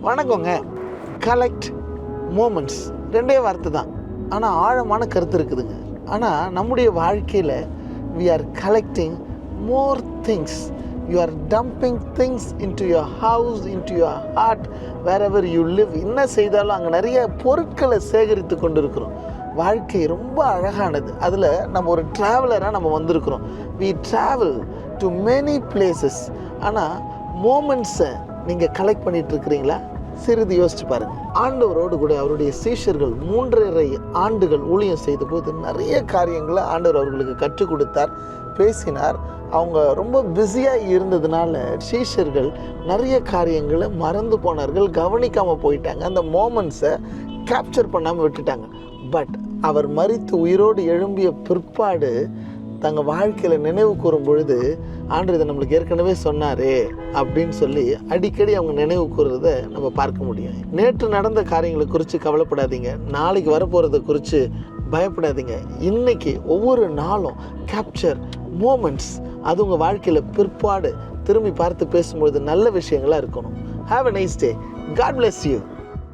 வணக்கங்க. Collect moments ரெண்டே வார்த்தை தான், ஆனால் ஆழமான கருத்து இருக்குதுங்க. ஆனால் நம்முடைய வாழ்க்கையில் we are collecting more things. You are dumping things into your house, into your heart, wherever you live. என்ன செய்தாலும் அங்கே நிறைய பொருட்களை சேகரித்து கொண்டு இருக்கிறோம். வாழ்க்கை ரொம்ப அழகானது. அதில் நம்ம ஒரு ட்ராவலராக நம்ம வந்திருக்கிறோம். we travel to many places. ஆனால் மூமெண்ட்ஸை நீங்கள் கலெக்ட் பண்ணிட்டு இருக்கிறீங்களா? சிறிது யோசிச்சு பாருங்கள். ஆண்டவரோடு கூட அவருடைய சீஷர்கள் 3.5 ஆண்டுகள் ஊழியம் செய்த போது நிறைய காரியங்களை ஆண்டவர் அவர்களுக்கு கற்றுக் கொடுத்தார், பேசினார். அவங்க ரொம்ப பிஸியாக இருந்ததுனால சீஷர்கள் நிறைய காரியங்களை மறந்து போனார்கள், கவனிக்காமல் போயிட்டாங்க. அந்த மோமெண்ட்ஸை கேப்சர் பண்ணாமல் விட்டுட்டாங்க. பட் அவர் மரித்து உயிரோடு எழும்பிய பிற்பாடு தங்கள் வாழ்க்கையில் நினைவு கூறும் பொழுது ஆண்டவர் இதை நம்மளுக்கு ஏற்கனவே சொன்னாரே அப்படின்னு சொல்லி அடிக்கடி அவங்க நினைவு கூறுறத நம்ம பார்க்க முடியும். நேற்று நடந்த காரியங்களை குறித்து கவலைப்படாதீங்க, நாளைக்கு வரப்போகிறத குறித்து பயப்படாதீங்க. இன்னைக்கு ஒவ்வொரு நாளும் கேப்சர் மூமெண்ட்ஸ். அது உங்கள் வாழ்க்கையில் பிற்பாடு திரும்பி பார்த்து பேசும்பொழுது நல்ல விஷயங்களாக இருக்கணும். Have a nice day. God bless you.